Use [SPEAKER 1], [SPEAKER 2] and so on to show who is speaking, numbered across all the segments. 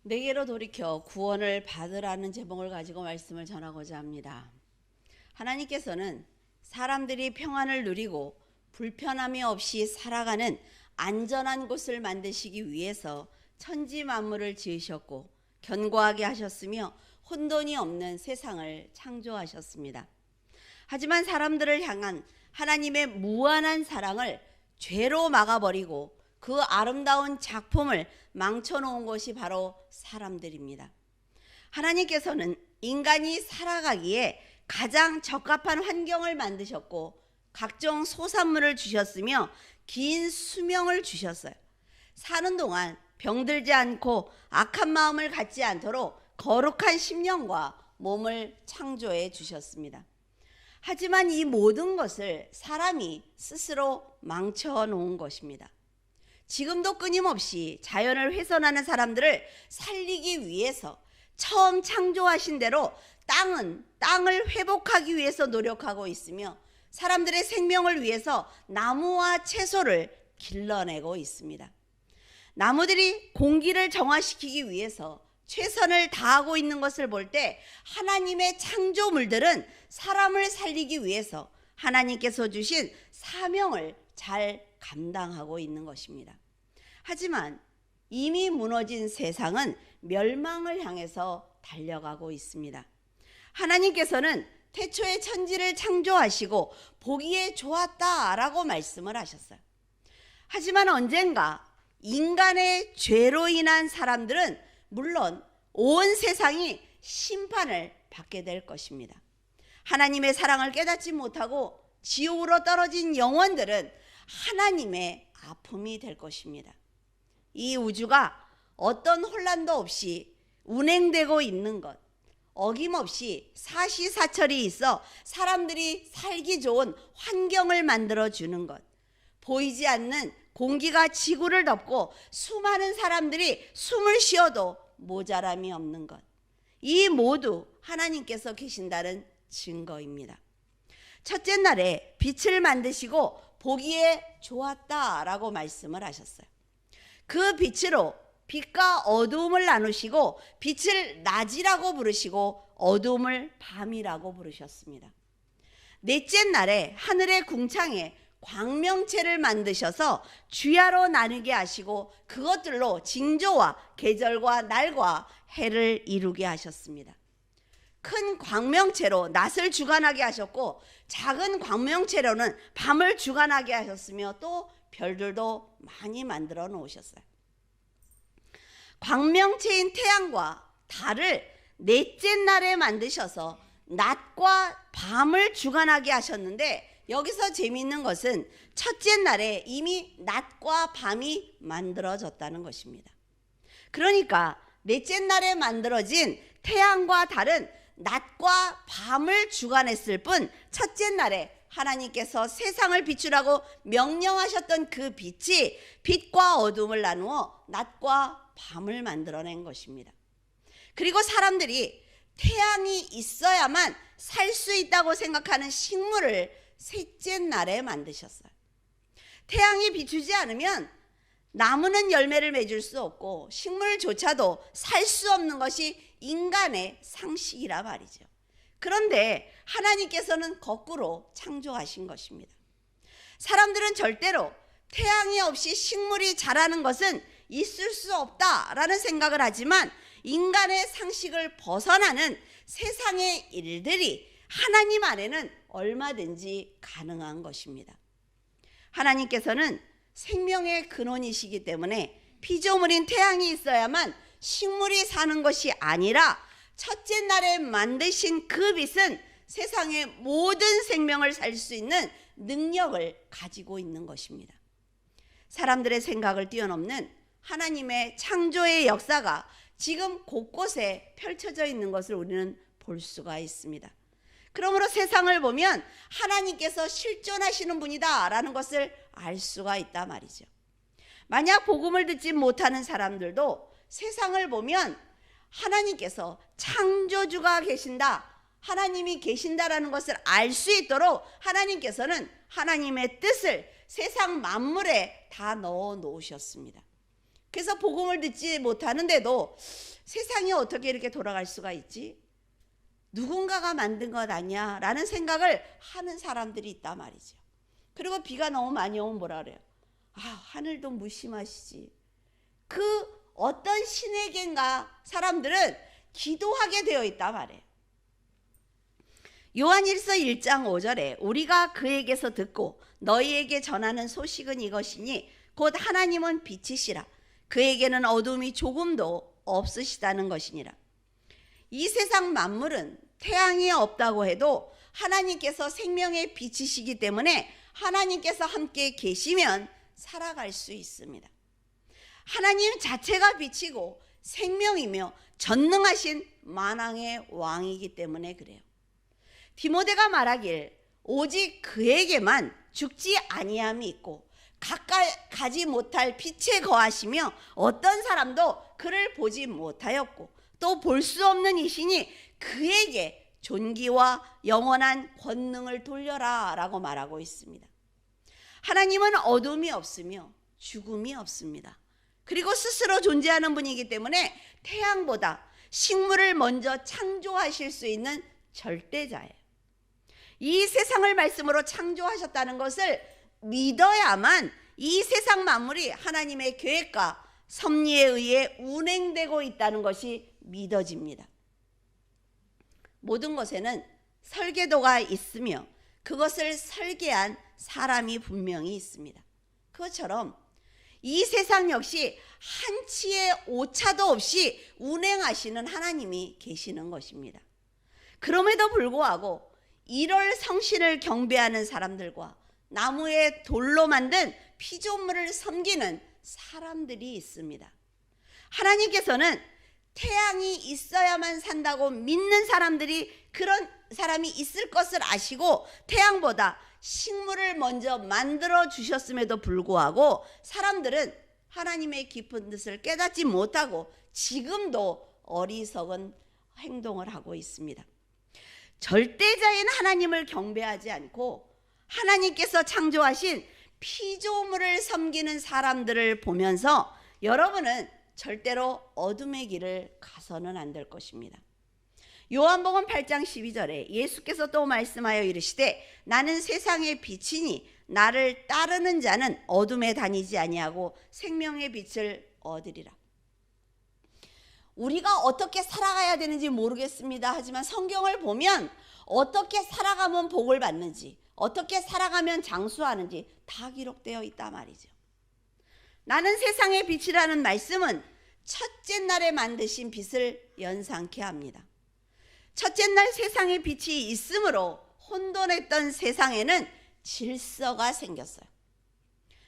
[SPEAKER 1] 내게로 돌이켜 구원을 받으라는 제목을 가지고 말씀을 전하고자 합니다. 하나님께서는 사람들이 평안을 누리고 불편함이 없이 살아가는 안전한 곳을 만드시기 위해서 천지 만물을 지으셨고 견고하게 하셨으며 혼돈이 없는 세상을 창조하셨습니다. 하지만 사람들을 향한 하나님의 무한한 사랑을 죄로 막아버리고 그 아름다운 작품을 망쳐놓은 것이 바로 사람들입니다. 하나님께서는 인간이 살아가기에 가장 적합한 환경을 만드셨고 각종 소산물을 주셨으며 긴 수명을 주셨어요. 사는 동안 병들지 않고 악한 마음을 갖지 않도록 거룩한 심령과 몸을 창조해 주셨습니다. 하지만 이 모든 것을 사람이 스스로 망쳐 놓은 것입니다. 지금도 끊임없이 자연을 훼손하는 사람들을 살리기 위해서 처음 창조하신 대로 땅을 회복하기 위해서 노력하고 있으며 사람들의 생명을 위해서 나무와 채소를 길러내고 있습니다. 나무들이 공기를 정화시키기 위해서 최선을 다하고 있는 것을 볼 때 하나님의 창조물들은 사람을 살리기 위해서 하나님께서 주신 사명을 잘 감당하고 있는 것입니다. 하지만 이미 무너진 세상은 멸망을 향해서 달려가고 있습니다. 하나님께서는 태초에 천지를 창조하시고 보기에 좋았다라고 말씀을 하셨어요. 하지만 언젠가 인간의 죄로 인한 사람들은 물론 온 세상이 심판을 받게 될 것입니다. 하나님의 사랑을 깨닫지 못하고 지옥으로 떨어진 영혼들은 하나님의 아픔이 될 것입니다. 이 우주가 어떤 혼란도 없이 운행되고 있는 것, 어김없이 사시사철이 있어 사람들이 살기 좋은 환경을 만들어주는 것, 보이지 않는 공기가 지구를 덮고 수많은 사람들이 숨을 쉬어도 모자람이 없는 것, 이 모두 하나님께서 계신다는 증거입니다. 첫째 날에 빛을 만드시고 보기에 좋았다라고 말씀을 하셨어요. 그 빛으로 빛과 어두움을 나누시고 빛을 낮이라고 부르시고 어두움을 밤이라고 부르셨습니다. 넷째 날에 하늘의 궁창에 광명체를 만드셔서 주야로 나누게 하시고 그것들로 징조와 계절과 날과 해를 이루게 하셨습니다. 큰 광명체로 낮을 주관하게 하셨고 작은 광명체로는 밤을 주관하게 하셨으며 또 별들도 많이 만들어 놓으셨어요. 광명체인 태양과 달을 넷째 날에 만드셔서 낮과 밤을 주관하게 하셨는데 여기서 재미있는 것은 첫째 날에 이미 낮과 밤이 만들어졌다는 것입니다. 그러니까 넷째 날에 만들어진 태양과 달은 낮과 밤을 주관했을 뿐 첫째 날에 하나님께서 세상을 비추라고 명령하셨던 그 빛이 빛과 어둠을 나누어 낮과 밤을 만들어낸 것입니다. 그리고 사람들이 태양이 있어야만 살 수 있다고 생각하는 식물을 셋째 날에 만드셨어요. 태양이 비추지 않으면 나무는 열매를 맺을 수 없고 식물조차도 살 수 없는 것이 인간의 상식이라 말이죠. 그런데 하나님께서는 거꾸로 창조하신 것입니다. 사람들은 절대로 태양이 없이 식물이 자라는 것은 있을 수 없다라는 생각을 하지만 인간의 상식을 벗어나는 세상의 일들이 하나님 안에는 얼마든지 가능한 것입니다. 하나님께서는 생명의 근원이시기 때문에 피조물인 태양이 있어야만 식물이 사는 것이 아니라 첫째 날에 만드신 그 빛은 세상의 모든 생명을 살 수 있는 능력을 가지고 있는 것입니다. 사람들의 생각을 뛰어넘는 하나님의 창조의 역사가 지금 곳곳에 펼쳐져 있는 것을 우리는 볼 수가 있습니다. 그러므로 세상을 보면 하나님께서 실존하시는 분이다 라는 것을 알 수가 있다 말이죠. 만약 복음을 듣지 못하는 사람들도 세상을 보면 하나님께서 창조주가 계신다, 하나님이 계신다라는 것을 알 수 있도록 하나님께서는 하나님의 뜻을 세상 만물에 다 넣어 놓으셨습니다. 그래서 복음을 듣지 못하는데도 세상이 어떻게 이렇게 돌아갈 수가 있지? 누군가가 만든 것 아니야? 라는 생각을 하는 사람들이 있단 말이죠. 그리고 비가 너무 많이 오면 뭐라 그래요? 하늘도 무심하시지. 그 어떤 신에겐가 사람들은 기도하게 되어 있단 말이에요. 요한일서 1장 5절에 우리가 그에게서 듣고 너희에게 전하는 소식은 이것이니 곧 하나님은 빛이시라. 그에게는 어둠이 조금도 없으시다는 것이니라. 이 세상 만물은 태양이 없다고 해도 하나님께서 생명의 빛이시기 때문에 하나님께서 함께 계시면 살아갈 수 있습니다. 하나님 자체가 빛이고 생명이며 전능하신 만왕의 왕이기 때문에 그래요. 디모데가 말하길 오직 그에게만 죽지 아니함이 있고 가까이 가지 못할 빛에 거하시며 어떤 사람도 그를 보지 못하였고 또 볼 수 없는 이시니 그에게 존귀와 영원한 권능을 돌려라 라고 말하고 있습니다. 하나님은 어둠이 없으며 죽음이 없습니다. 그리고 스스로 존재하는 분이기 때문에 태양보다 식물을 먼저 창조하실 수 있는 절대자예요. 이 세상을 말씀으로 창조하셨다는 것을 믿어야만 이 세상 만물이 하나님의 계획과 섭리에 의해 운행되고 있다는 것이 믿어집니다. 모든 것에는 설계도가 있으며 그것을 설계한 사람이 분명히 있습니다. 그것처럼 이 세상 역시 한치의 오차도 없이 운행하시는 하나님이 계시는 것입니다. 그럼에도 불구하고 일월 성신을 경배하는 사람들과 나무에 돌로 만든 피조물을 섬기는 사람들이 있습니다. 하나님께서는 태양이 있어야만 산다고 믿는 사람들이 그런 사람이 있을 것을 아시고 태양보다 식물을 먼저 만들어 주셨음에도 불구하고 사람들은 하나님의 깊은 뜻을 깨닫지 못하고 지금도 어리석은 행동을 하고 있습니다. 절대자인 하나님을 경배하지 않고 하나님께서 창조하신 피조물을 섬기는 사람들을 보면서 여러분은 절대로 어둠의 길을 가서는 안 될 것입니다. 요한복음 8장 12절에 예수께서 또 말씀하여 이르시되 나는 세상의 빛이니 나를 따르는 자는 어둠에 다니지 아니하고 생명의 빛을 얻으리라. 우리가 어떻게 살아가야 되는지 모르겠습니다. 하지만 성경을 보면 어떻게 살아가면 복을 받는지, 어떻게 살아가면 장수하는지 다 기록되어 있단 말이죠. 나는 세상의 빛이라는 말씀은 첫째 날에 만드신 빛을 연상케 합니다. 첫째 날 세상의 빛이 있으므로 혼돈했던 세상에는 질서가 생겼어요.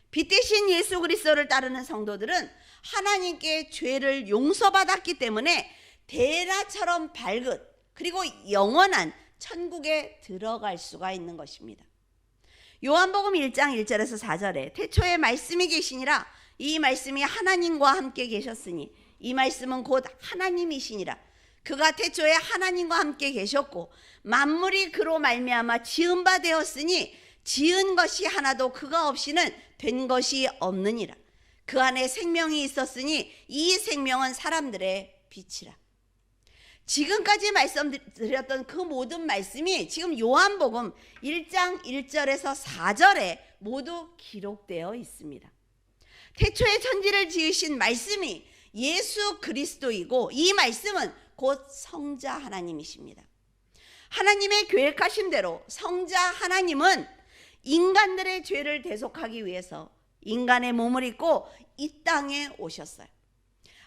[SPEAKER 1] 빛 대신 예수 그리스도를 따르는 성도들은 하나님께 죄를 용서받았기 때문에 대낮처럼 밝은 그리고 영원한 천국에 들어갈 수가 있는 것입니다. 요한복음 1장 1절에서 4절에 태초에 말씀이 계시니라 이 말씀이 하나님과 함께 계셨으니 이 말씀은 곧 하나님이시니라. 그가 태초에 하나님과 함께 계셨고 만물이 그로 말미암아 지은 바 되었으니 지은 것이 하나도 그가 없이는 된 것이 없느니라. 그 안에 생명이 있었으니 이 생명은 사람들의 빛이라. 지금까지 말씀드렸던 그 모든 말씀이 지금 요한복음 1장 1절에서 4절에 모두 기록되어 있습니다. 태초에 천지를 지으신 말씀이 예수 그리스도이고 이 말씀은 곧 성자 하나님이십니다. 하나님의 계획하신 대로 성자 하나님은 인간들의 죄를 대속하기 위해서 인간의 몸을 입고 이 땅에 오셨어요.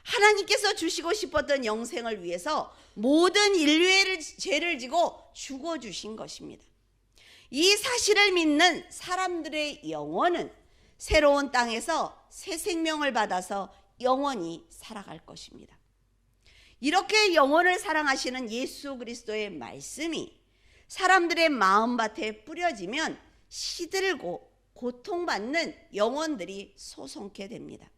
[SPEAKER 1] 하나님께서 주시고 싶었던 영생을 위해서 모든 인류의 죄를 지고 죽어주신 것입니다. 이 사실을 믿는 사람들의 영혼은 새로운 땅에서 새 생명을 받아서 영원히 살아갈 것입니다. 이렇게 영혼을 사랑하시는 예수 그리스도의 말씀이 사람들의 마음밭에 뿌려지면 시들고 고통받는 영혼들이 소송케 됩니다.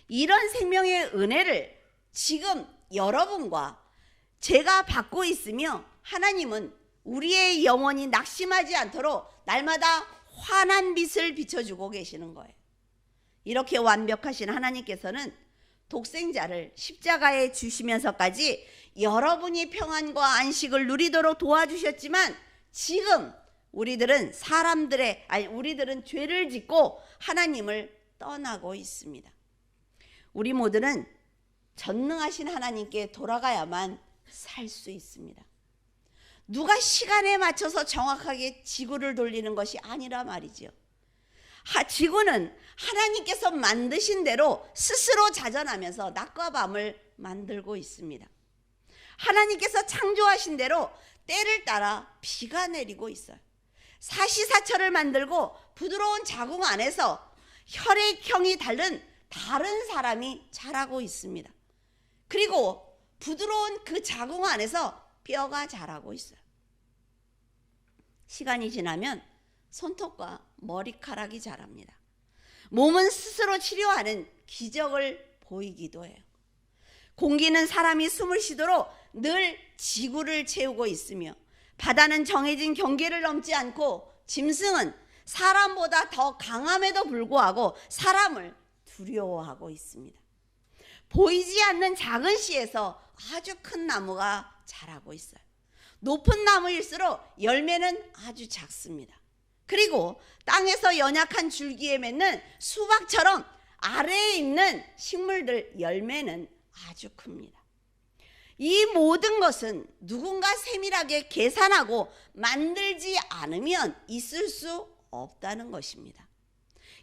[SPEAKER 1] 이런 생명의 은혜를 지금 여러분과 제가 받고 있으며 하나님은 우리의 영혼이 낙심하지 않도록 날마다 환한 빛을 비춰주고 계시는 거예요. 이렇게 완벽하신 하나님께서는 독생자를 십자가에 주시면서까지 여러분이 평안과 안식을 누리도록 도와주셨지만, 지금 우리들은 우리들은 죄를 짓고 하나님을 떠나고 있습니다. 우리 모두는 전능하신 하나님께 돌아가야만 살 수 있습니다. 누가 시간에 맞춰서 정확하게 지구를 돌리는 것이 아니라 말이죠. 지구는 하나님께서 만드신 대로 스스로 자전하면서 낮과 밤을 만들고 있습니다. 하나님께서 창조하신 대로 때를 따라 비가 내리고 있어요. 사시사철을 만들고 부드러운 자궁 안에서 혈액형이 다른 사람이 자라고 있습니다. 그리고 부드러운 그 자궁 안에서 뼈가 자라고 있어요. 시간이 지나면 손톱과 머리카락이 자랍니다. 몸은 스스로 치료하는 기적을 보이기도 해요. 공기는 사람이 숨을 쉬도록 늘 지구를 채우고 있으며, 바다는 정해진 경계를 넘지 않고, 짐승은 사람보다 더 강함에도 불구하고 사람을 두려워하고 있습니다. 보이지 않는 작은 씨에서 아주 큰 나무가 자라고 있어요. 높은 나무일수록 열매는 아주 작습니다. 그리고 땅에서 연약한 줄기에 맺는 수박처럼 아래에 있는 식물들 열매는 아주 큽니다. 이 모든 것은 누군가 세밀하게 계산하고 만들지 않으면 있을 수 없다는 것입니다.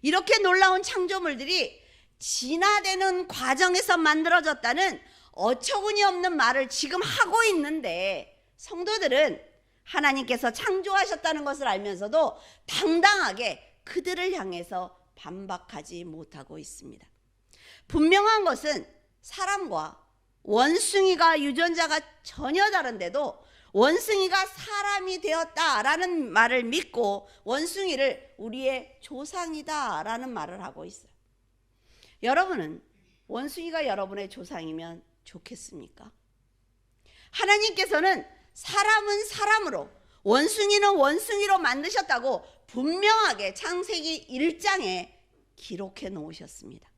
[SPEAKER 1] 이렇게 놀라운 창조물들이 진화되는 과정에서 만들어졌다는 어처구니 없는 말을 지금 하고 있는데, 성도들은 하나님께서 창조하셨다는 것을 알면서도 당당하게 그들을 향해서 반박하지 못하고 있습니다. 분명한 것은 사람과 원숭이가 유전자가 전혀 다른데도 원숭이가 사람이 되었다라는 말을 믿고 원숭이를 우리의 조상이다라는 말을 하고 있어요. 여러분은 원숭이가 여러분의 조상이면 좋겠습니까? 하나님께서는 사람은 사람으로, 원숭이는 원숭이로 만드셨다고 분명하게 창세기 1장에 기록해 놓으셨습니다.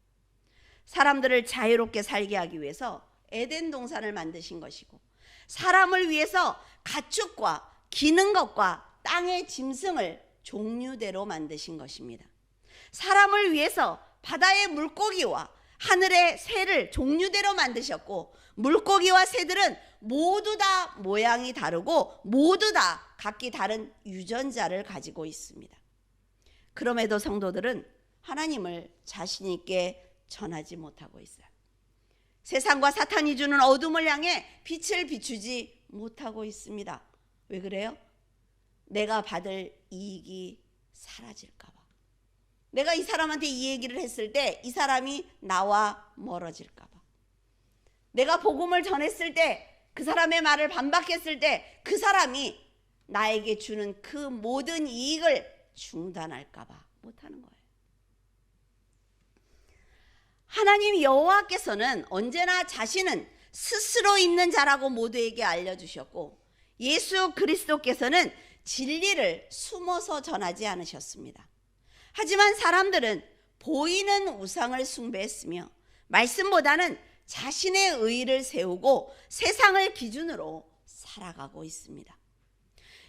[SPEAKER 1] 사람들을 자유롭게 살게 하기 위해서 에덴 동산을 만드신 것이고, 사람을 위해서 가축과 기는 것과 땅의 짐승을 종류대로 만드신 것입니다. 사람을 위해서 바다의 물고기와 하늘의 새를 종류대로 만드셨고, 물고기와 새들은 모두 다 모양이 다르고 모두 다 각기 다른 유전자를 가지고 있습니다. 그럼에도 성도들은 하나님을 자신 있게 전하지 못하고 있어요. 세상과 사탄이 주는 어둠을 향해 빛을 비추지 못하고 있습니다. 왜 그래요? 내가 받을 이익이 사라질까 봐. 내가 이 사람한테 이 얘기를 했을 때 이 사람이 나와 멀어질까 봐. 내가 복음을 전했을 때, 그 사람의 말을 반박했을 때 그 사람이 나에게 주는 그 모든 이익을 중단할까 봐 못하는 거예요. 하나님 여호와께서는 언제나 자신은 스스로 있는 자라고 모두에게 알려주셨고, 예수 그리스도께서는 진리를 숨어서 전하지 않으셨습니다. 하지만 사람들은 보이는 우상을 숭배했으며 말씀보다는 자신의 의의를 세우고 세상을 기준으로 살아가고 있습니다.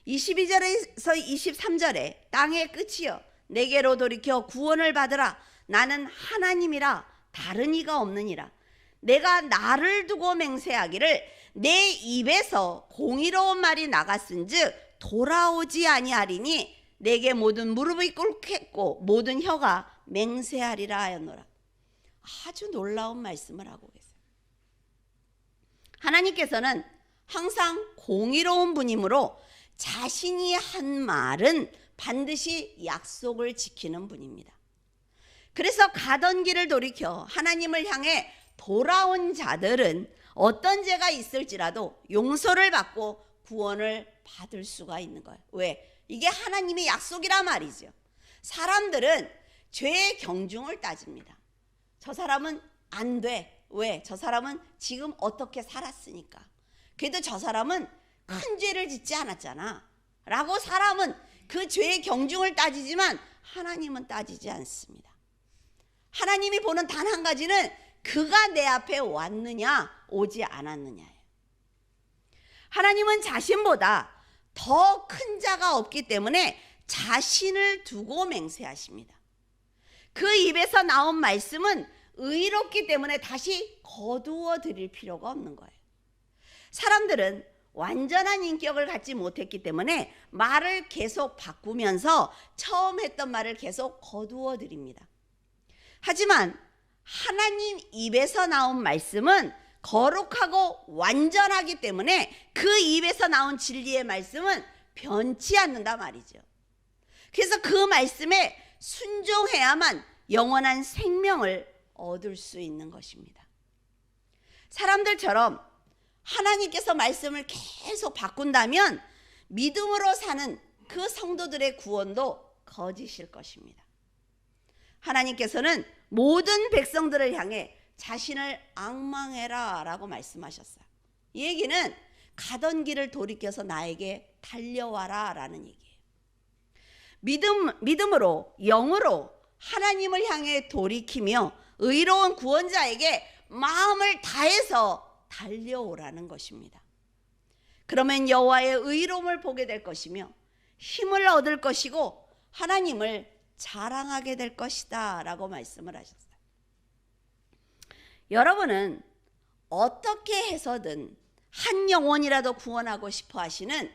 [SPEAKER 1] 22절에서 23절에 땅의 끝이여 내게로 돌이켜 구원을 받으라. 나는 하나님이라 다른 이가 없느니라. 내가 나를 두고 맹세하기를 내 입에서 공의로운 말이 나갔은즉 돌아오지 아니하리니 내게 모든 무릎이 꿇겠고 모든 혀가 맹세하리라 하였노라. 아주 놀라운 말씀을 하고 계세요. 하나님께서는 항상 공의로운 분이므로 자신이 한 말은 반드시 약속을 지키는 분입니다. 그래서 가던 길을 돌이켜 하나님을 향해 돌아온 자들은 어떤 죄가 있을지라도 용서를 받고 구원을 받을 수가 있는 거예요. 왜? 이게 하나님의 약속이라 말이죠. 사람들은 죄의 경중을 따집니다. 저 사람은 안 돼. 왜? 저 사람은 지금 어떻게 살았으니까. 그래도 저 사람은 큰 죄를 짓지 않았잖아 라고 사람은 그 죄의 경중을 따지지만 하나님은 따지지 않습니다. 하나님이 보는 단 한 가지는 그가 내 앞에 왔느냐 오지 않았느냐예요. 하나님은 자신보다 더 큰 자가 없기 때문에 자신을 두고 맹세하십니다. 그 입에서 나온 말씀은 의롭기 때문에 다시 거두어 드릴 필요가 없는 거예요. 사람들은 완전한 인격을 갖지 못했기 때문에 말을 계속 바꾸면서 처음 했던 말을 계속 거두어 드립니다. 하지만 하나님 입에서 나온 말씀은 거룩하고 완전하기 때문에 그 입에서 나온 진리의 말씀은 변치 않는다 말이죠. 그래서 그 말씀에 순종해야만 영원한 생명을 얻을 수 있는 것입니다. 사람들처럼 하나님께서 말씀을 계속 바꾼다면 믿음으로 사는 그 성도들의 구원도 거짓일 것입니다. 하나님께서는 모든 백성들을 향해 자신을 앙망해라 라고 말씀하셨어요. 이 얘기는 가던 길을 돌이켜서 나에게 달려와라 라는 얘기예요. 믿음으로 영으로 하나님을 향해 돌이키며 의로운 구원자에게 마음을 다해서 달려오라는 것입니다. 그러면 여호와의 의로움을 보게 될 것이며 힘을 얻을 것이고 하나님을 자랑하게 될 것이다 라고 말씀을 하셨어요. 여러분은 어떻게 해서든 한 영혼이라도 구원하고 싶어 하시는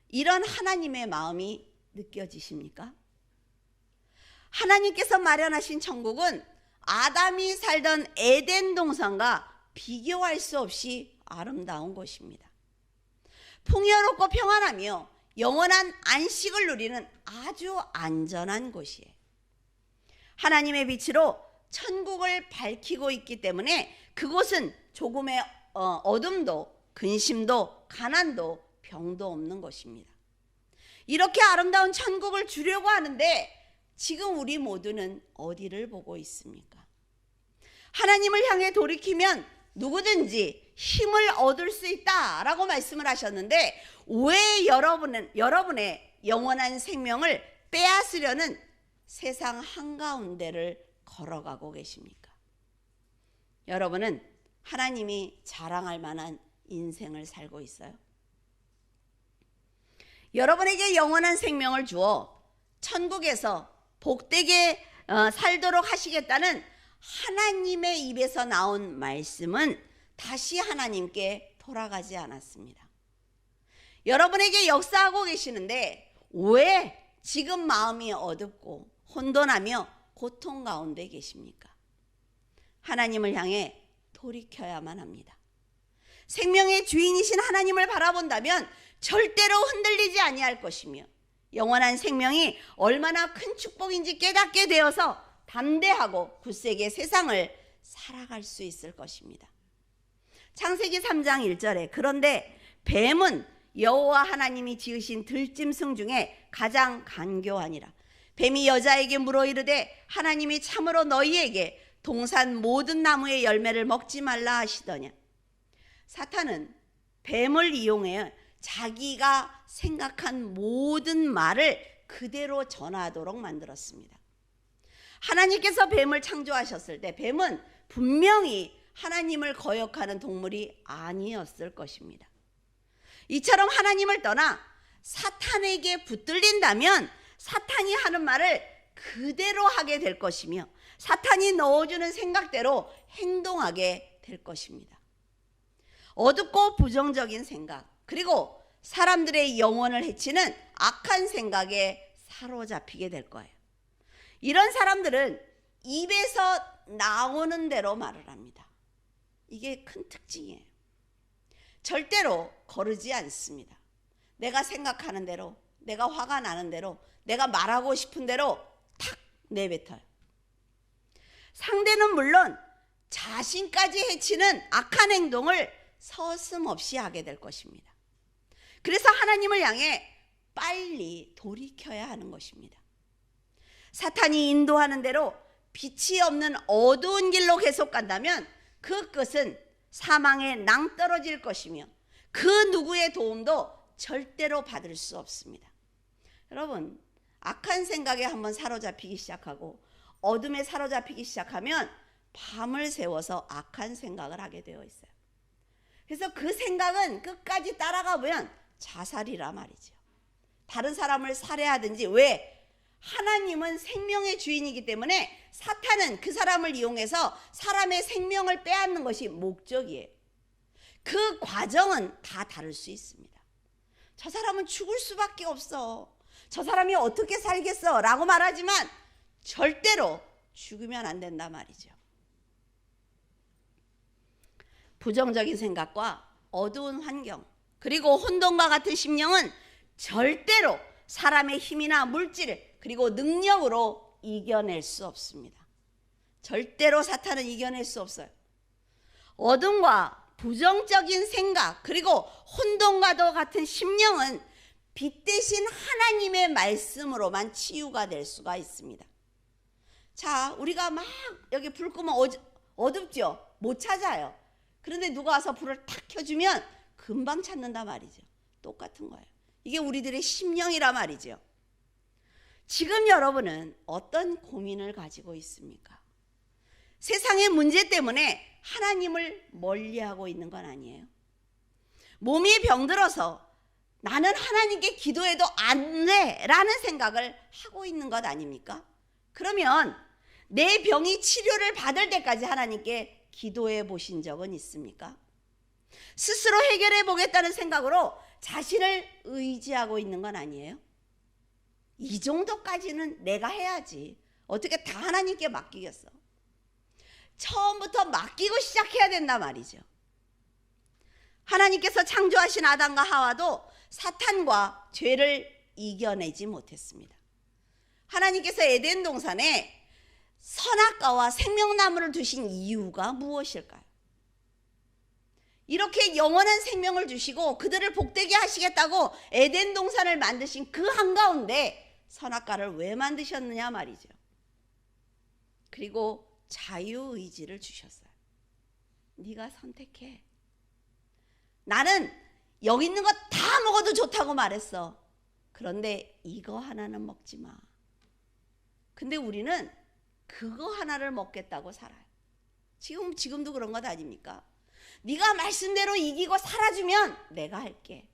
[SPEAKER 1] 이런 하나님의 마음이 느껴지십니까? 하나님께서 마련하신 천국은 아담이 살던 에덴 동산과 비교할 수 없이 아름다운 곳입니다. 풍요롭고 평안하며 영원한 안식을 누리는 아주 안전한 곳이에요. 하나님의 빛으로 천국을 밝히고 있기 때문에 그곳은 조금의 어둠도 근심도 가난도 병도 없는 것입니다. 이렇게 아름다운 천국을 주려고 하는데 지금 우리 모두는 어디를 보고 있습니까? 하나님을 향해 돌이키면 누구든지 힘을 얻을 수 있다라고 말씀을 하셨는데 왜 여러분의 영원한 생명을 빼앗으려는 세상 한가운데를 걸어가고 계십니까? 여러분은 하나님이 자랑할 만한 인생을 살고 있어요? 여러분에게 영원한 생명을 주어 천국에서 복되게 살도록 하시겠다는 하나님의 입에서 나온 말씀은 다시 하나님께 돌아가지 않았습니다. 여러분에게 역사하고 계시는데 왜 지금 마음이 어둡고 혼돈하며 고통 가운데 계십니까? 하나님을 향해 돌이켜야만 합니다. 생명의 주인이신 하나님을 바라본다면 절대로 흔들리지 아니할 것이며 영원한 생명이 얼마나 큰 축복인지 깨닫게 되어서 담대하고 굳세게 세상을 살아갈 수 있을 것입니다. 창세기 3장 1절에 그런데 뱀은 여호와 하나님이 지으신 들짐승 중에 가장 간교하니라. 뱀이 여자에게 물어 이르되 하나님이 참으로 너희에게 동산 모든 나무의 열매를 먹지 말라 하시더냐. 사탄은 뱀을 이용해 자기가 생각한 모든 말을 그대로 전하도록 만들었습니다. 하나님께서 뱀을 창조하셨을 때 뱀은 분명히 하나님을 거역하는 동물이 아니었을 것입니다. 이처럼 하나님을 떠나 사탄에게 붙들린다면 사탄이 하는 말을 그대로 하게 될 것이며 사탄이 넣어주는 생각대로 행동하게 될 것입니다. 어둡고 부정적인 생각 그리고 사람들의 영혼을 해치는 악한 생각에 사로잡히게 될 거예요. 이런 사람들은 입에서 나오는 대로 말을 합니다. 이게 큰 특징이에요. 절대로 거르지 않습니다. 내가 생각하는 대로, 내가 화가 나는 대로, 내가 말하고 싶은 대로 탁 내뱉어요. 상대는 물론 자신까지 해치는 악한 행동을 서슴없이 하게 될 것입니다. 그래서 하나님을 향해 빨리 돌이켜야 하는 것입니다. 사탄이 인도하는 대로 빛이 없는 어두운 길로 계속 간다면 그 끝은 사망에 낭떠러질 것이며 그 누구의 도움도 절대로 받을 수 없습니다. 여러분, 악한 생각에 한번 사로잡히기 시작하고 어둠에 사로잡히기 시작하면 밤을 새워서 악한 생각을 하게 되어 있어요. 그래서 그 생각은 끝까지 따라가 보면 자살이라 말이죠. 다른 사람을 살해하든지. 왜? 하나님은 생명의 주인이기 때문에 사탄은 그 사람을 이용해서 사람의 생명을 빼앗는 것이 목적이에요. 그 과정은 다 다를 수 있습니다. 저 사람은 죽을 수밖에 없어. 저 사람이 어떻게 살겠어? 라고 말하지만 절대로 죽으면 안 된다 말이죠. 부정적인 생각과 어두운 환경, 그리고 혼돈과 같은 심령은 절대로 사람의 힘이나 물질, 그리고 능력으로 이겨낼 수 없습니다. 절대로 사탄은 이겨낼 수 없어요. 어둠과 부정적인 생각, 그리고 혼돈과도 같은 심령은 빛 대신 하나님의 말씀으로만 치유가 될 수가 있습니다. 자, 우리가 막 여기 불 끄면 어둡죠? 못 찾아요. 그런데 누가 와서 불을 탁 켜주면 금방 찾는다 말이죠. 똑같은 거예요. 이게 우리들의 심령이라 말이죠. 지금 여러분은 어떤 고민을 가지고 있습니까? 세상의 문제 때문에 하나님을 멀리하고 있는 건 아니에요. 몸이 병들어서 나는 하나님께 기도해도 안 돼 라는 생각을 하고 있는 것 아닙니까? 그러면 내 병이 치료를 받을 때까지 하나님께 기도해 보신 적은 있습니까? 스스로 해결해 보겠다는 생각으로 자신을 의지하고 있는 건 아니에요? 이 정도까지는 내가 해야지. 어떻게 다 하나님께 맡기겠어? 처음부터 맡기고 시작해야 된단 말이죠. 하나님께서 창조하신 아담과 하와도 사탄과 죄를 이겨내지 못했습니다. 하나님께서 에덴 동산에 선악과와 생명나무를 두신 이유가 무엇일까요? 이렇게 영원한 생명을 주시고 그들을 복되게 하시겠다고 에덴 동산을 만드신 그 한가운데 선악과를 왜 만드셨느냐 말이죠. 그리고 자유의지를 주셨어요. 네가 선택해. 나는 여기 있는 거 다 먹어도 좋다고 말했어. 그런데 이거 하나는 먹지 마. 근데 우리는 그거 하나를 먹겠다고 살아요. 지금도 그런 것 아닙니까? 네가 말씀대로 이기고 살아주면 내가 할게.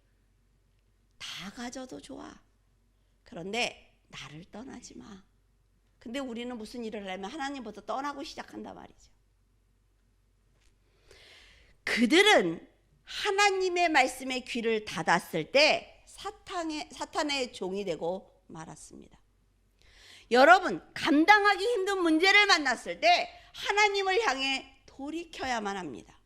[SPEAKER 1] 다 가져도 좋아. 그런데 나를 떠나지 마. 근데 우리는 무슨 일을 하려면 하나님부터 떠나고 시작한단 말이죠. 그들은 하나님의 말씀에 귀를 닫았을 때 사탄의 종이 되고 말았습니다. 여러분, 감당하기 힘든 문제를 만났을 때 하나님을 향해 돌이켜야만 합니다.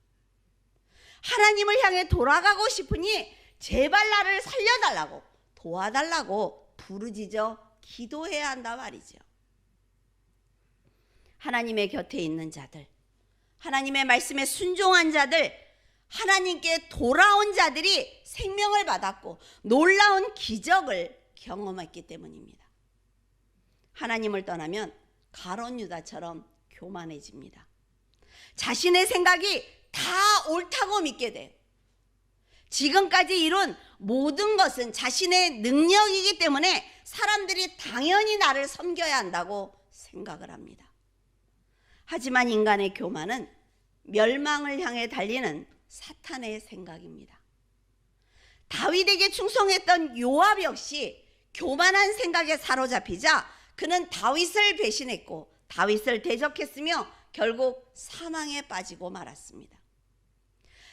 [SPEAKER 1] 하나님을 향해 돌아가고 싶으니 제발 나를 살려달라고, 도와달라고 부르짖어 기도해야 한다 말이죠. 하나님의 곁에 있는 자들, 하나님의 말씀에 순종한 자들, 하나님께 돌아온 자들이 생명을 받았고 놀라운 기적을 경험했기 때문입니다. 하나님을 떠나면 가룟 유다처럼 교만해집니다. 자신의 생각이 다 옳다고 믿게 돼요. 지금까지 이룬 모든 것은 자신의 능력이기 때문에 사람들이 당연히 나를 섬겨야 한다고 생각을 합니다. 하지만 인간의 교만은 멸망을 향해 달리는 사탄의 생각입니다. 다윗에게 충성했던 요압 역시 교만한 생각에 사로잡히자 그는 다윗을 배신했고 다윗을 대적했으며 결국 사망에 빠지고 말았습니다.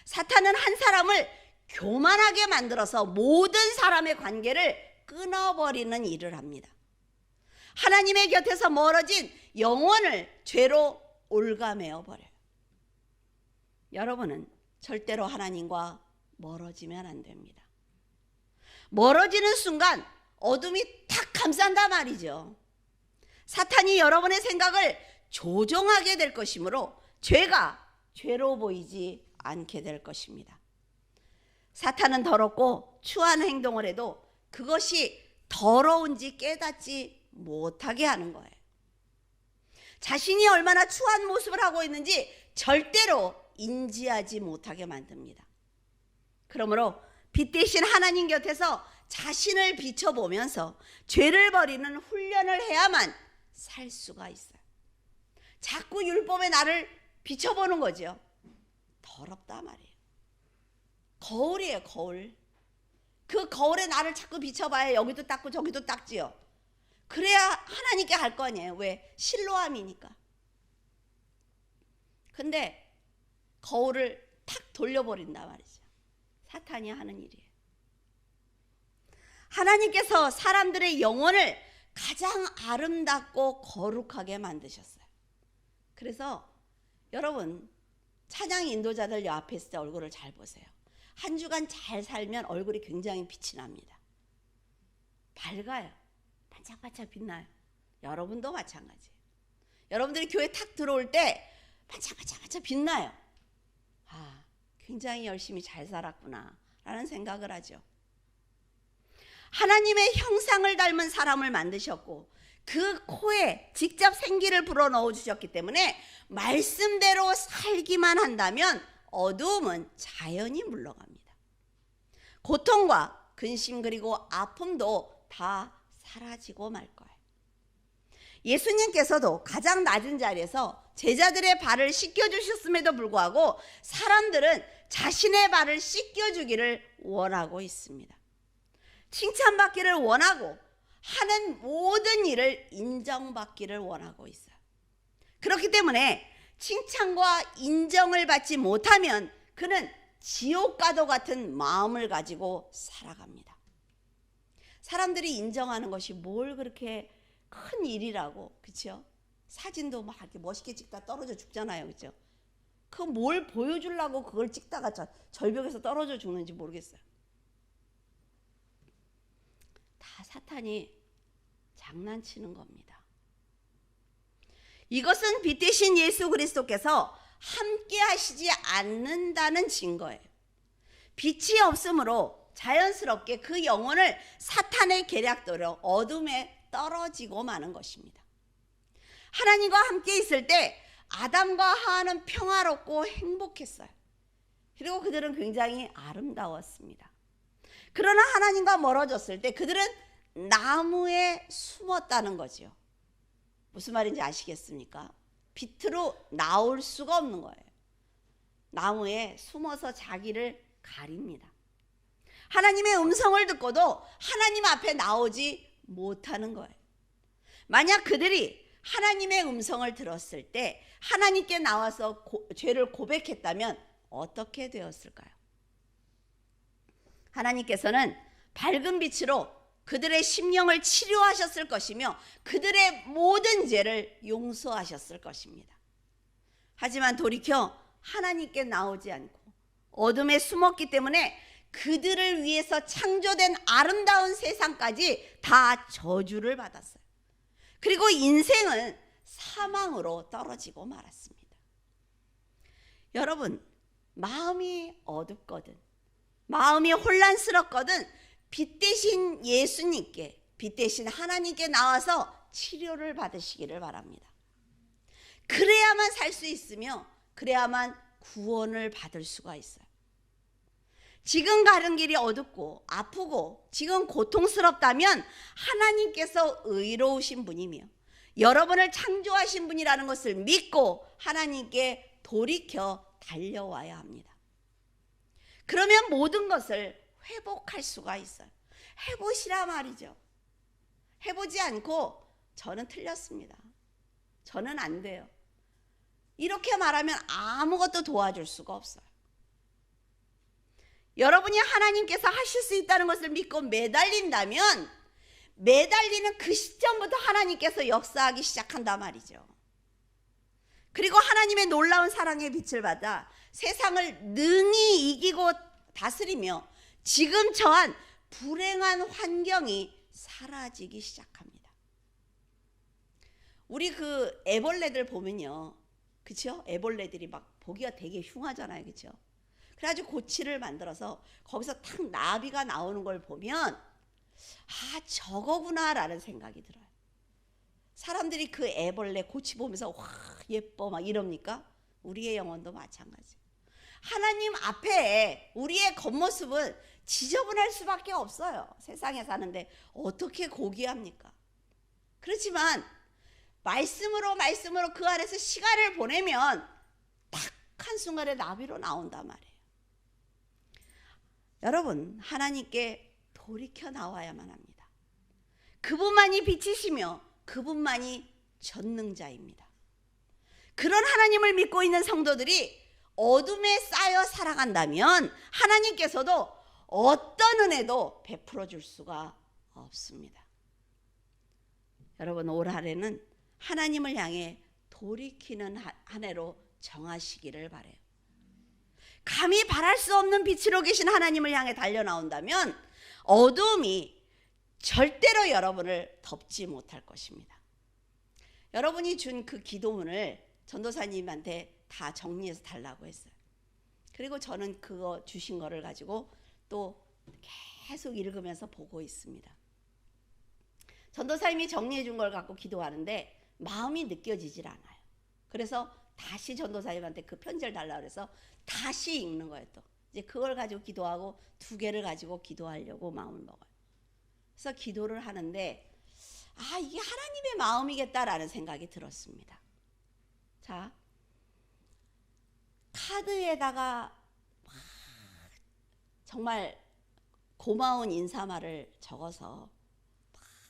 [SPEAKER 1] 사탄은 한 사람을 교만하게 만들어서 모든 사람의 관계를 끊어버리는 일을 합니다. 하나님의 곁에서 멀어진 영혼을 죄로 올가매어 버려요. 여러분은 절대로 하나님과 멀어지면 안 됩니다. 멀어지는 순간 어둠이 탁 감싼다 말이죠. 사탄이 여러분의 생각을 조종하게 될 것이므로 죄가 죄로 보이지 않게 될 것입니다. 사탄은 더럽고 추한 행동을 해도 그것이 더러운지 깨닫지 못하게 하는 거예요. 자신이 얼마나 추한 모습을 하고 있는지 절대로 인지하지 못하게 만듭니다. 그러므로 빛 대신 하나님 곁에서 자신을 비춰보면서 죄를 버리는 훈련을 해야만 살 수가 있어요. 자꾸 율법의 나를 비춰보는 거죠. 더럽다 말이에요. 거울이에요, 거울. 그 거울에 나를 자꾸 비춰봐야 여기도 닦고 저기도 닦지요. 그래야 하나님께 갈 거 아니에요. 왜? 실로함이니까. 근데 거울을 탁 돌려버린다 말이죠. 사탄이 하는 일이에요. 하나님께서 사람들의 영혼을 가장 아름답고 거룩하게 만드셨어요. 그래서 여러분, 찬양 인도자들 여 앞에 있을 때 얼굴을 잘 보세요. 한 주간 잘 살면 얼굴이 굉장히 빛이 납니다. 밝아요. 반짝반짝 빛나요. 여러분도 마찬가지예요. 여러분들이 교회 탁 들어올 때 반짝반짝 빛나요. 아, 굉장히 열심히 잘 살았구나 라는 생각을 하죠. 하나님의 형상을 닮은 사람을 만드셨고 그 코에 직접 생기를 불어넣어 주셨기 때문에 말씀대로 살기만 한다면 어두움은 자연히 물러갑니다. 고통과 근심 그리고 아픔도 다 사라지고 말 거예요. 예수님께서도 가장 낮은 자리에서 제자들의 발을 씻겨주셨음에도 불구하고 사람들은 자신의 발을 씻겨주기를 원하고 있습니다. 칭찬받기를 원하고 하는 모든 일을 인정받기를 원하고 있어요. 그렇기 때문에 칭찬과 인정을 받지 못하면 그는 지옥과도 같은 마음을 가지고 살아갑니다. 사람들이 인정하는 것이 뭘 그렇게 큰 일이라고, 그렇죠? 사진도 막 이렇게 멋있게 찍다 떨어져 죽잖아요, 그렇죠? 그 뭘 보여주려고 그걸 찍다가 절벽에서 떨어져 죽는지 모르겠어요. 다 사탄이 장난치는 겁니다. 이것은 빛 대신 예수 그리스도께서 함께 하시지 않는다는 증거예요. 빛이 없으므로 자연스럽게 그 영혼을 사탄의 계략대로 어둠에 떨어지고 마는 것입니다. 하나님과 함께 있을 때 아담과 하와는 평화롭고 행복했어요. 그리고 그들은 굉장히 아름다웠습니다. 그러나 하나님과 멀어졌을 때 그들은 나무에 숨었다는 거죠. 무슨 말인지 아시겠습니까? 빛으로 나올 수가 없는 거예요. 나무에 숨어서 자기를 가립니다. 하나님의 음성을 듣고도 하나님 앞에 나오지 못하는 거예요. 만약 그들이 하나님의 음성을 들었을 때 하나님께 나와서 죄를 고백했다면 어떻게 되었을까요? 하나님께서는 밝은 빛으로 그들의 심령을 치료하셨을 것이며 그들의 모든 죄를 용서하셨을 것입니다. 하지만 돌이켜 하나님께 나오지 않고 어둠에 숨었기 때문에 그들을 위해서 창조된 아름다운 세상까지 다 저주를 받았어요. 그리고 인생은 사망으로 떨어지고 말았습니다. 여러분, 마음이 어둡거든, 마음이 혼란스럽거든 빛 대신 예수님께, 빛 대신 하나님께 나와서 치료를 받으시기를 바랍니다. 그래야만 살 수 있으며 그래야만 구원을 받을 수가 있어요. 지금 가는 길이 어둡고 아프고 지금 고통스럽다면 하나님께서 의로우신 분이며 여러분을 창조하신 분이라는 것을 믿고 하나님께 돌이켜 달려와야 합니다. 그러면 모든 것을 회복할 수가 있어요. 해보시라 말이죠. 해보지 않고 저는 틀렸습니다, 저는 안 돼요, 이렇게 말하면 아무것도 도와줄 수가 없어요. 여러분이 하나님께서 하실 수 있다는 것을 믿고 매달린다면 매달리는 그 시점부터 하나님께서 역사하기 시작한단 말이죠. 그리고 하나님의 놀라운 사랑의 빛을 받아 세상을 능히 이기고 다스리며 지금 처한 불행한 환경이 사라지기 시작합니다. 우리 그 애벌레들 보면요, 그렇죠? 애벌레들이 막 보기가 되게 흉하잖아요, 그렇죠? 그래가지고 고치를 만들어서 거기서 탁 나비가 나오는 걸 보면 아, 저거구나 라는 생각이 들어요. 사람들이 그 애벌레 고치 보면서 와 예뻐 막 이럽니까? 우리의 영혼도 마찬가지. 하나님 앞에 우리의 겉모습은 지저분할 수밖에 없어요. 세상에 사는데 어떻게 고귀합니까? 그렇지만 말씀으로 그 안에서 시간을 보내면 딱 한순간에 나비로 나온단 말이에요. 여러분, 하나님께 돌이켜 나와야만 합니다. 그분만이 빛이시며 그분만이 전능자입니다. 그런 하나님을 믿고 있는 성도들이 어둠에 쌓여 살아간다면 하나님께서도 어떤 은혜도 베풀어 줄 수가 없습니다. 여러분, 올 한해는 하나님을 향해 돌이키는 한 해로 정하시기를 바라요. 감히 바랄 수 없는 빛으로 계신 하나님을 향해 달려나온다면 어둠이 절대로 여러분을 덮지 못할 것입니다. 여러분이 준 그 기도문을 전도사님한테 다 정리해서 달라고 했어요. 그리고 저는 그거 주신 거를 가지고 또 계속 읽으면서 보고 있습니다. 전도사님이 정리해 준 걸 갖고 기도하는데 마음이 느껴지질 않아요. 그래서 다시 전도사님한테 그 편지를 달라고 해서 다시 읽는 거예요. 또 이제 그걸 가지고 기도하고 2개를 가지고 기도하려고 마음을 먹어요. 그래서 기도를 하는데 이게 하나님의 마음이겠다라는 생각이 들었습니다. 자, 카드에다가 정말 고마운 인사말을 적어서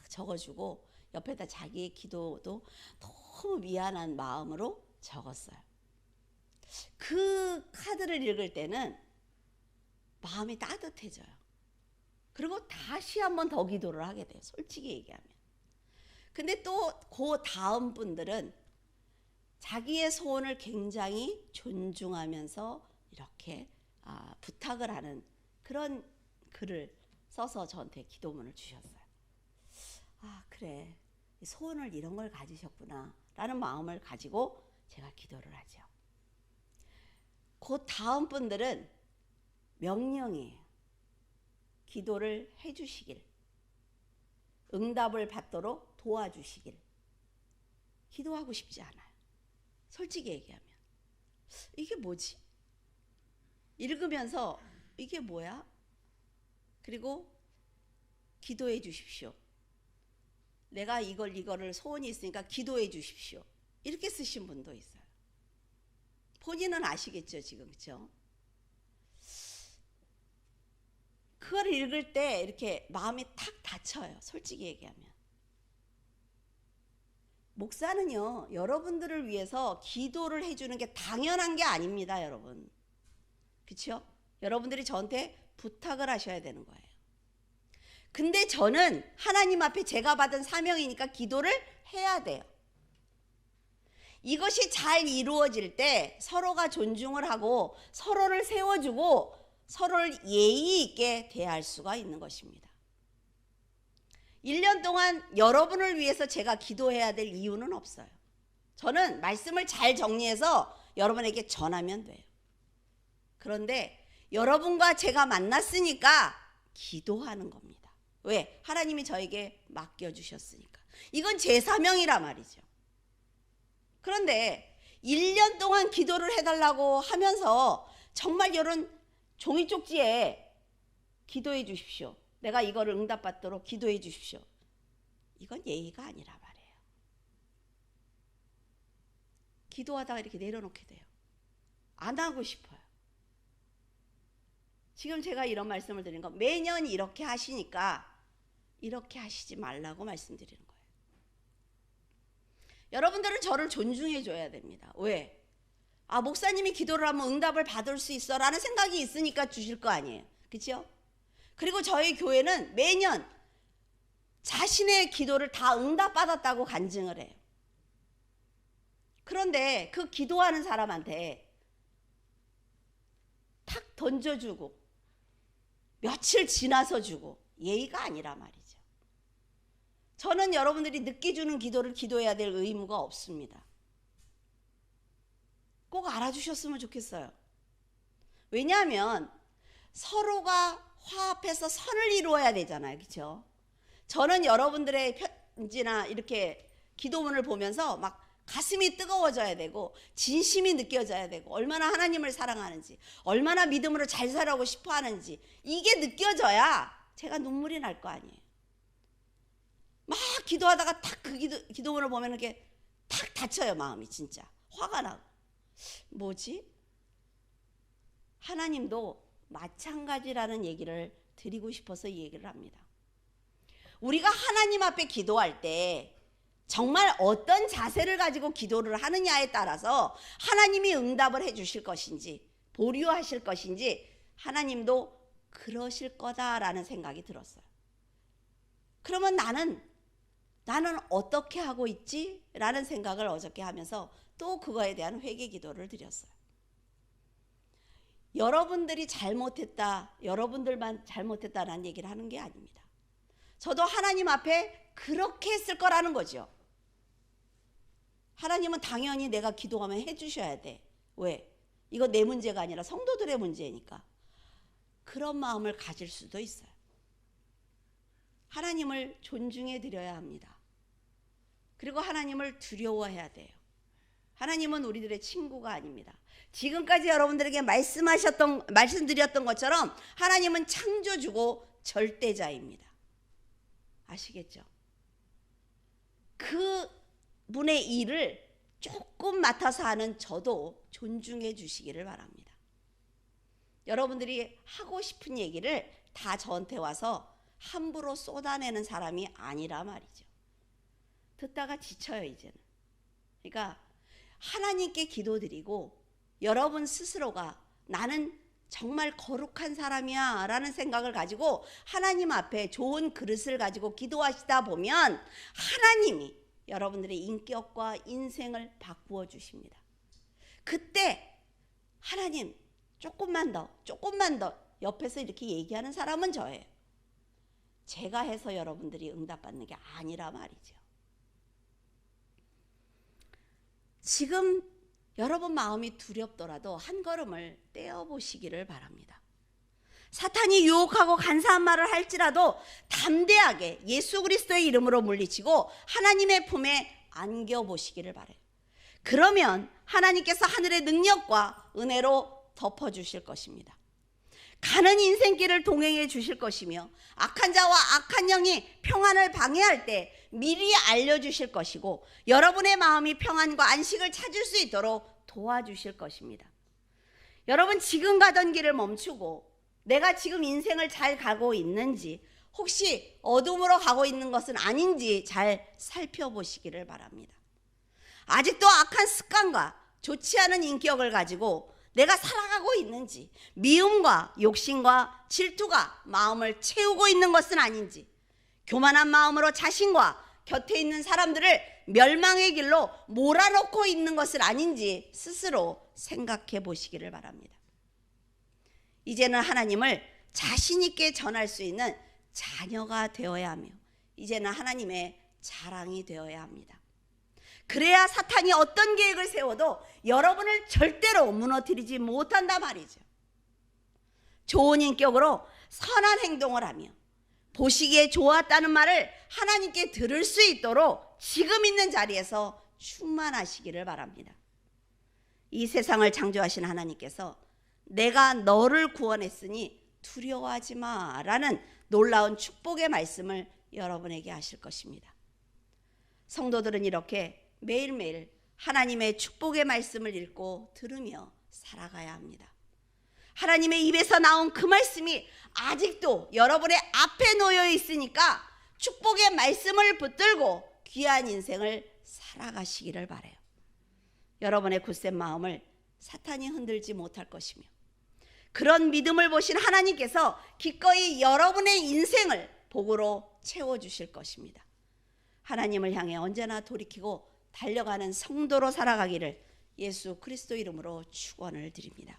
[SPEAKER 1] 적어주고 옆에다 자기의 기도도 너무 미안한 마음으로 적었어요. 그 카드를 읽을 때는 마음이 따뜻해져요. 그리고 다시 한번 더 기도를 하게 돼요. 솔직히 얘기하면. 근데 또 그 다음 분들은 자기의 소원을 굉장히 존중하면서 이렇게 부탁을 하는 그런 글을 써서 저한테 기도문을 주셨어요. 그래, 소원을 이런 걸 가지셨구나 라는 마음을 가지고 제가 기도를 하죠. 그 다음 분들은 명령이에요. 기도를 해주시길, 응답을 받도록 도와주시길. 기도하고 싶지 않아요. 솔직히 얘기하면. 이게 뭐지? 읽으면서 이게 뭐야? 그리고 기도해 주십시오. 내가 이거를 소원이 있으니까 기도해 주십시오. 이렇게 쓰신 분도 있어요. 본인은 아시겠죠, 지금. 그렇죠? 그걸 읽을 때 이렇게 마음이 탁 닫혀요. 솔직히 얘기하면. 목사는요, 여러분들을 위해서 기도를 해주는 게 당연한 게 아닙니다, 여러분. 그렇죠? 여러분들이 저한테 부탁을 하셔야 되는 거예요. 근데 저는 하나님 앞에 제가 받은 사명이니까 기도를 해야 돼요. 이것이 잘 이루어질 때 서로가 존중을 하고 서로를 세워주고 서로를 예의 있게 대할 수가 있는 것입니다. 1년 동안 여러분을 위해서 제가 기도해야 될 이유는 없어요. 저는 말씀을 잘 정리해서 여러분에게 전하면 돼요. 그런데 여러분과 제가 만났으니까 기도하는 겁니다. 왜? 하나님이 저에게 맡겨주셨으니까. 이건 제 사명이라 말이죠. 그런데 1년 동안 기도를 해달라고 하면서 정말 이런 종이 쪽지에 기도해 주십시오. 내가 이거를 응답받도록 기도해 주십시오. 이건 예의가 아니라 말이에요. 기도하다가 이렇게 내려놓게 돼요. 안 하고 싶어요. 지금 제가 이런 말씀을 드리는 건 매년 이렇게 하시니까 이렇게 하시지 말라고 말씀드리는 거예요. 여러분들은 저를 존중해 줘야 됩니다. 왜? 목사님이 기도를 하면 응답을 받을 수 있어 라는 생각이 있으니까 주실 거 아니에요. 그렇죠? 그리고 저희 교회는 매년 자신의 기도를 다 응답받았다고 간증을 해요. 그런데 그 기도하는 사람한테 탁 던져주고 며칠 지나서 주고 예의가 아니라 말이죠. 저는 여러분들이 늦게 주는 기도를 기도해야 될 의무가 없습니다. 꼭 알아주셨으면 좋겠어요. 왜냐하면 서로가 화합해서 선을 이루어야 되잖아요. 그렇죠? 저는 여러분들의 편지나 이렇게 기도문을 보면서 막 가슴이 뜨거워져야 되고 진심이 느껴져야 되고 얼마나 하나님을 사랑하는지 얼마나 믿음으로 잘 살아가고 싶어 하는지 이게 느껴져야 제가 눈물이 날 거 아니에요. 막 기도하다가 딱 그 기도문을 보면 이렇게 탁 다쳐요. 마음이 진짜 화가 나고. 뭐지? 하나님도 마찬가지라는 얘기를 드리고 싶어서 이 얘기를 합니다. 우리가 하나님 앞에 기도할 때 정말 어떤 자세를 가지고 기도를 하느냐에 따라서 하나님이 응답을 해 주실 것인지 보류하실 것인지 하나님도 그러실 거다라는 생각이 들었어요. 그러면 나는 어떻게 하고 있지? 라는 생각을 어저께 하면서 또 그거에 대한 회개 기도를 드렸어요. 여러분들이 잘못했다, 여러분들만 잘못했다라는 얘기를 하는 게 아닙니다. 저도 하나님 앞에 그렇게 했을 거라는 거죠. 하나님은 당연히 내가 기도하면 해주셔야 돼. 왜? 이거 내 문제가 아니라 성도들의 문제니까. 그런 마음을 가질 수도 있어요. 하나님을 존중해 드려야 합니다. 그리고 하나님을 두려워해야 돼요. 하나님은 우리들의 친구가 아닙니다. 지금까지 여러분들에게 말씀드렸던 것처럼 하나님은 창조주고 절대자입니다. 아시겠죠? 그 분의 일을 조금 맡아서 하는 저도 존중해 주시기를 바랍니다. 여러분들이 하고 싶은 얘기를 다 저한테 와서 함부로 쏟아내는 사람이 아니라 말이죠. 듣다가 지쳐요, 이제는. 그러니까 하나님께 기도드리고 여러분 스스로가 나는 정말 거룩한 사람이야 라는 생각을 가지고 하나님 앞에 좋은 그릇을 가지고 기도하시다 보면 하나님이 여러분들의 인격과 인생을 바꾸어 주십니다. 그때 하나님 조금만 더 옆에서 이렇게 얘기하는 사람은 저예요. 제가 해서 여러분들이 응답받는 게 아니라 말이죠. 지금 여러분 마음이 두렵더라도 한 걸음을 떼어보시기를 바랍니다. 사탄이 유혹하고 간사한 말을 할지라도 담대하게 예수 그리스도의 이름으로 물리치고 하나님의 품에 안겨보시기를 바라요. 그러면 하나님께서 하늘의 능력과 은혜로 덮어주실 것입니다. 가는 인생길을 동행해 주실 것이며 악한 자와 악한 영이 평안을 방해할 때 미리 알려주실 것이고 여러분의 마음이 평안과 안식을 찾을 수 있도록 도와주실 것입니다. 여러분 지금 가던 길을 멈추고 내가 지금 인생을 잘 가고 있는지 혹시 어둠으로 가고 있는 것은 아닌지 잘 살펴보시기를 바랍니다. 아직도 악한 습관과 좋지 않은 인격을 가지고 내가 살아가고 있는지 미움과 욕심과 질투가 마음을 채우고 있는 것은 아닌지 교만한 마음으로 자신과 곁에 있는 사람들을 멸망의 길로 몰아넣고 있는 것은 아닌지 스스로 생각해 보시기를 바랍니다. 이제는 하나님을 자신 있게 전할 수 있는 자녀가 되어야 하며 이제는 하나님의 자랑이 되어야 합니다. 그래야 사탄이 어떤 계획을 세워도 여러분을 절대로 무너뜨리지 못한다 말이죠. 좋은 인격으로 선한 행동을 하며 보시기에 좋았다는 말을 하나님께 들을 수 있도록 지금 있는 자리에서 충만하시기를 바랍니다. 이 세상을 창조하신 하나님께서 내가 너를 구원했으니 두려워하지 마라는 놀라운 축복의 말씀을 여러분에게 하실 것입니다. 성도들은 이렇게 매일매일 하나님의 축복의 말씀을 읽고 들으며 살아가야 합니다. 하나님의 입에서 나온 그 말씀이 아직도 여러분의 앞에 놓여 있으니까 축복의 말씀을 붙들고 귀한 인생을 살아가시기를 바라요. 여러분의 굳센 마음을 사탄이 흔들지 못할 것이며 그런 믿음을 보신 하나님께서 기꺼이 여러분의 인생을 복으로 채워주실 것입니다. 하나님을 향해 언제나 돌이키고 달려가는 성도로 살아가기를 예수 그리스도 이름으로 축원을 드립니다.